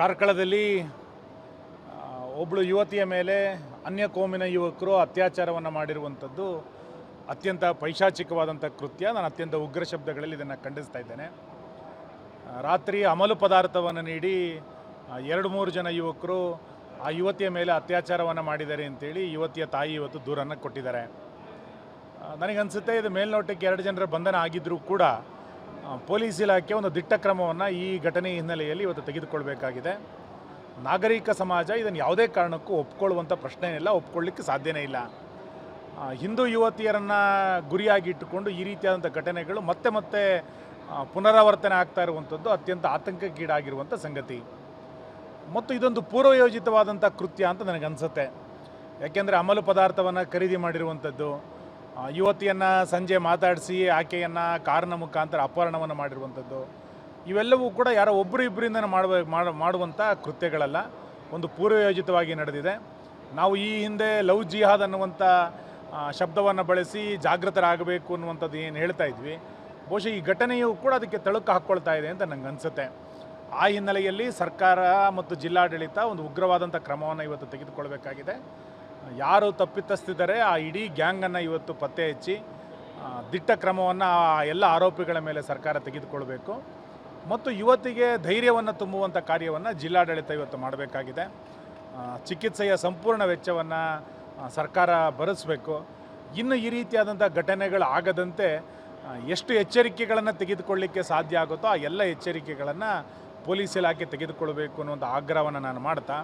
ಕಾರ್ಕಳದಲ್ಲಿ ಒಬ್ಬಳು ಯುವತಿಯ ಮೇಲೆ ಅನ್ಯ ಕೋಮಿನ ಯುವಕರು ಅತ್ಯಾಚಾರವನ್ನು ಮಾಡಿರುವಂಥದ್ದು ಅತ್ಯಂತ ಪೈಶಾಚಿಕವಾದಂಥ ಕೃತ್ಯ. ನಾನು ಅತ್ಯಂತ ಉಗ್ರ ಶಬ್ದಗಳಲ್ಲಿ ಇದನ್ನು ಖಂಡಿಸ್ತಾ ಇದ್ದೇನೆ. ರಾತ್ರಿ ಅಮಲು ಪದಾರ್ಥವನ್ನು ನೀಡಿ 2-3 ಜನ ಯುವಕರು ಆ ಯುವತಿಯ ಮೇಲೆ ಅತ್ಯಾಚಾರವನ್ನು ಮಾಡಿದ್ದಾರೆ ಅಂತೇಳಿ ಯುವತಿಯ ತಾಯಿ ಇವತ್ತು ದೂರನ್ನು ಕೊಟ್ಟಿದ್ದಾರೆ. ನನಗನ್ಸುತ್ತೆ ಇದು ಮೇಲ್ನೋಟಕ್ಕೆ 2 ಜನರ ಬಂಧನ ಆಗಿದ್ದರೂ ಕೂಡ ಪೊಲೀಸ್ ಇಲಾಖೆ ಒಂದು ದಿಟ್ಟ ಕ್ರಮವನ್ನು ಈ ಘಟನೆ ಹಿನ್ನೆಲೆಯಲ್ಲಿ ಇವತ್ತು ತೆಗೆದುಕೊಳ್ಬೇಕಾಗಿದೆ. ನಾಗರಿಕ ಸಮಾಜ ಇದನ್ನು ಯಾವುದೇ ಕಾರಣಕ್ಕೂ ಒಪ್ಕೊಳ್ಳುವಂಥ ಪ್ರಶ್ನೆ ಇಲ್ಲ, ಒಪ್ಕೊಳ್ಳಿಕ್ಕೆ ಸಾಧ್ಯನೇ ಇಲ್ಲ. ಹಿಂದೂ ಯುವತಿಯರನ್ನು ಗುರಿಯಾಗಿ ಇಟ್ಟುಕೊಂಡು ಈ ರೀತಿಯಾದಂಥ ಘಟನೆಗಳು ಮತ್ತೆ ಮತ್ತೆ ಪುನರಾವರ್ತನೆ ಆಗ್ತಾ ಇರುವಂಥದ್ದು ಅತ್ಯಂತ ಆತಂಕಕ್ಕೀಡಾಗಿರುವಂಥ ಸಂಗತಿ. ಮತ್ತು ಇದೊಂದು ಪೂರ್ವಯೋಜಿತವಾದಂಥ ಕೃತ್ಯ ಅಂತ ನನಗನ್ಸುತ್ತೆ. ಯಾಕೆಂದರೆ ಅಮಲು ಪದಾರ್ಥವನ್ನು ಖರೀದಿ ಮಾಡಿರುವಂಥದ್ದು, ಯುವತಿಯನ್ನು ಸಂಜೆ ಮಾತಾಡಿಸಿ ಆಕೆಯನ್ನು ಕಾರಿನ ಮುಖಾಂತರ ಅಪಹರಣವನ್ನು ಮಾಡಿರುವಂಥದ್ದು, ಇವೆಲ್ಲವೂ ಕೂಡ ಯಾರೋ ಒಬ್ಬರು ಇಬ್ಬರಿಂದ ಮಾಡುವಂಥ ಕೃತ್ಯಗಳಲ್ಲ, ಒಂದು ಪೂರ್ವಯೋಜಿತವಾಗಿ ನಡೆದಿದೆ. ನಾವು ಈ ಹಿಂದೆ ಲವ್ ಜಿಹಾದ್ ಅನ್ನುವಂಥ ಶಬ್ದವನ್ನು ಬಳಸಿ ಜಾಗೃತರಾಗಬೇಕು ಅನ್ನುವಂಥದ್ದು ಏನು ಹೇಳ್ತಾ ಇದ್ವಿ, ಬಹುಶಃ ಈ ಘಟನೆಯು ಕೂಡ ಅದಕ್ಕೆ ತಳುಕು ಹಾಕ್ಕೊಳ್ತಾ ಇದೆ ಅಂತ ನನಗೆ ಅನಿಸುತ್ತೆ. ಆ ಹಿನ್ನೆಲೆಯಲ್ಲಿ ಸರ್ಕಾರ ಮತ್ತು ಜಿಲ್ಲಾಡಳಿತ ಒಂದು ಉಗ್ರವಾದಂಥ ಕ್ರಮವನ್ನು ಇವತ್ತು ತೆಗೆದುಕೊಳ್ಬೇಕಾಗಿದೆ. ಯಾರು ತಪ್ಪಿತಸ್ಥಿದ್ದಾರೆ ಆ ಇಡೀ ಗ್ಯಾಂಗನ್ನು ಇವತ್ತು ಪತ್ತೆ ಹಚ್ಚಿ ದಿಟ್ಟ ಕ್ರಮವನ್ನು ಎಲ್ಲ ಆರೋಪಿಗಳ ಮೇಲೆ ಸರ್ಕಾರ ತೆಗೆದುಕೊಳ್ಬೇಕು. ಮತ್ತು ಯುವತಿಗೆ ಧೈರ್ಯವನ್ನು ತುಂಬುವಂಥ ಕಾರ್ಯವನ್ನು ಜಿಲ್ಲಾಡಳಿತ ಇವತ್ತು ಮಾಡಬೇಕಾಗಿದೆ. ಚಿಕಿತ್ಸೆಯ ಸಂಪೂರ್ಣ ವೆಚ್ಚವನ್ನು ಸರ್ಕಾರ ಭರಿಸಬೇಕು. ಇನ್ನು ಈ ರೀತಿಯಾದಂಥ ಘಟನೆಗಳು ಆಗದಂತೆ ಎಷ್ಟು ಎಚ್ಚರಿಕೆಗಳನ್ನು ತೆಗೆದುಕೊಳ್ಳಿಕ್ಕೆ ಸಾಧ್ಯ ಆಗುತ್ತೋ ಆ ಎಲ್ಲ ಎಚ್ಚರಿಕೆಗಳನ್ನು ಪೊಲೀಸ್ ಇಲಾಖೆ ತೆಗೆದುಕೊಳ್ಬೇಕು ಅನ್ನುವಂಥ ಆಗ್ರಹವನ್ನು ನಾನು ಮಾಡ್ತಾ,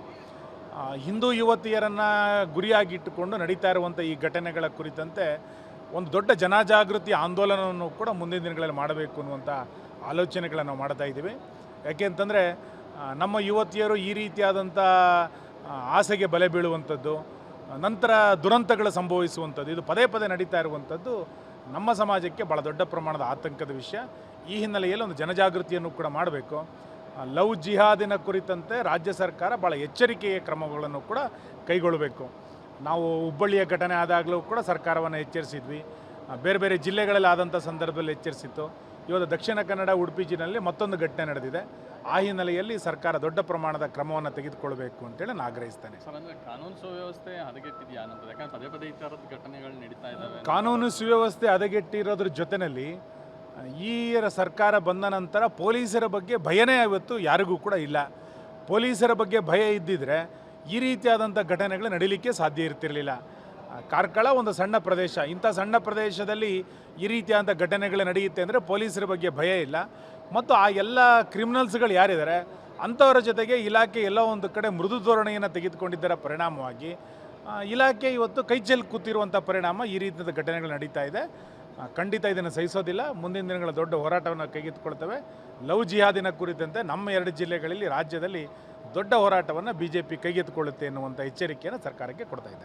ಹಿಂದೂ ಯುವತಿಯರನ್ನು ಗುರಿಯಾಗಿಟ್ಟುಕೊಂಡು ನಡೀತಾ ಇರುವಂಥ ಈ ಘಟನೆಗಳ ಕುರಿತಂತೆ ಒಂದು ದೊಡ್ಡ ಜನಜಾಗೃತಿ ಆಂದೋಲನವನ್ನು ಕೂಡ ಮುಂದಿನ ದಿನಗಳಲ್ಲಿ ಮಾಡಬೇಕು ಅನ್ನುವಂಥ ಆಲೋಚನೆಗಳನ್ನು ನಾವು ಮಾಡ್ತಾ ಇದ್ದೀವಿ. ಯಾಕೆ ಅಂತಂದರೆ ನಮ್ಮ ಯುವತಿಯರು ಈ ರೀತಿಯಾದಂಥ ಆಸೆಗೆ ಬಲೆ ಬೀಳುವಂಥದ್ದು, ನಂತರ ದುರಂತಗಳು ಸಂಭವಿಸುವಂಥದ್ದು, ಇದು ಪದೇ ಪದೇ ನಡೀತಾ ಇರುವಂಥದ್ದು ನಮ್ಮ ಸಮಾಜಕ್ಕೆ ಭಾಳ ದೊಡ್ಡ ಪ್ರಮಾಣದ ಆತಂಕದ ವಿಷಯ. ಈ ಹಿನ್ನೆಲೆಯಲ್ಲಿ ಒಂದು ಜನಜಾಗೃತಿಯನ್ನು ಕೂಡ ಮಾಡಬೇಕು. ಲವ್ ಜಿಹಾದಿನ ಕುರಿತಂತೆ ರಾಜ್ಯ ಸರ್ಕಾರ ಭಾಳ ಎಚ್ಚರಿಕೆಯ ಕ್ರಮಗಳನ್ನು ಕೂಡ ಕೈಗೊಳ್ಳಬೇಕು. ನಾವು ಹುಬ್ಬಳ್ಳಿಯ ಘಟನೆ ಆದಾಗಲೂ ಕೂಡ ಸರ್ಕಾರವನ್ನು ಎಚ್ಚರಿಸಿದ್ವಿ, ಬೇರೆ ಬೇರೆ ಜಿಲ್ಲೆಗಳಲ್ಲಿ ಆದಂಥ ಸಂದರ್ಭದಲ್ಲಿ ಎಚ್ಚರಿಸಿತ್ತು. ಇವತ್ತು ದಕ್ಷಿಣ ಕನ್ನಡ ಉಡುಪಿ ಜಿಲ್ಲೆಯಲ್ಲಿ ಮತ್ತೊಂದು ಘಟನೆ ನಡೆದಿದೆ. ಆ ಹಿನ್ನೆಲೆಯಲ್ಲಿ ಸರ್ಕಾರ ದೊಡ್ಡ ಪ್ರಮಾಣದ ಕ್ರಮವನ್ನು ತೆಗೆದುಕೊಳ್ಬೇಕು ಅಂತೇಳಿ ನಾನು ಆಗ್ರಹಿಸ್ತೇನೆ. ಕಾನೂನು ಸುವ್ಯವಸ್ಥೆ ಹದಗೆಟ್ಟಿದೆಯಾ ಅನ್ನೋದು, ಯಾಕಂದ್ರೆ ಪದೇ ಪದೇ ಈ ಥರದ ಘಟನೆಗಳು ನಡೀತಾ ಇದ್ದಾವೆ. ಕಾನೂನು ಸುವ್ಯವಸ್ಥೆ ಹದಗೆಟ್ಟಿರೋದ್ರ ಜೊತೆಯಲ್ಲಿ ಈ ಸರ್ಕಾರ ಬಂದ ನಂತರ ಪೊಲೀಸರ ಬಗ್ಗೆ ಭಯನೇ ಇವತ್ತು ಯಾರಿಗೂ ಕೂಡ ಇಲ್ಲ. ಪೊಲೀಸರ ಬಗ್ಗೆ ಭಯ ಇದ್ದಿದ್ರೆ ಈ ರೀತಿಯಾದಂಥ ಘಟನೆಗಳು ನಡೀಲಿಕ್ಕೆ ಸಾಧ್ಯ ಇರ್ತಿರಲಿಲ್ಲ. ಕಾರ್ಕಳ ಒಂದು ಸಣ್ಣ ಪ್ರದೇಶ, ಇಂಥ ಸಣ್ಣ ಪ್ರದೇಶದಲ್ಲಿ ಈ ರೀತಿಯಾದಂಥ ಘಟನೆಗಳು ನಡೆಯುತ್ತೆ ಅಂದರೆ ಪೊಲೀಸರ ಬಗ್ಗೆ ಭಯ ಇಲ್ಲ. ಮತ್ತು ಆ ಎಲ್ಲ ಕ್ರಿಮಿನಲ್ಸ್ಗಳು ಯಾರಿದ್ದಾರೆ ಅಂಥವರ ಜೊತೆಗೆ ಇಲಾಖೆ ಎಲ್ಲ ಒಂದು ಕಡೆ ಮೃದು ಧೋರಣೆಯನ್ನು ತೆಗೆದುಕೊಂಡಿದ್ದರ ಪರಿಣಾಮವಾಗಿ ಇಲಾಖೆ ಇವತ್ತು ಕೈ ಚೆಲ್ಲಿ ಕೂತಿರುವಂಥ ಪರಿಣಾಮ ಈ ರೀತಿಯಾದ ಘಟನೆಗಳು ನಡೀತಾ ಇದೆ. ಖಂಡಿತ ಇದನ್ನು ಸಹಿಸೋದಿಲ್ಲ. ಮುಂದಿನ ದಿನಗಳ ದೊಡ್ಡ ಹೋರಾಟವನ್ನು ಕೈಗೆತ್ತಿಕೊಳ್ತೇವೆ. ಲವ್ ಜಿಹಾದಿನ ಕುರಿತಂತೆ ನಮ್ಮ 2 ಜಿಲ್ಲೆಗಳಲ್ಲಿ ರಾಜ್ಯದಲ್ಲಿ ದೊಡ್ಡ ಹೋರಾಟವನ್ನು BJP ಕೈಗೆತ್ತಿಕೊಳ್ಳುತ್ತೆ ಎನ್ನುವಂಥ ಎಚ್ಚರಿಕೆಯನ್ನು ಸರ್ಕಾರಕ್ಕೆ ಕೊಡ್ತಾ ಇದೆ.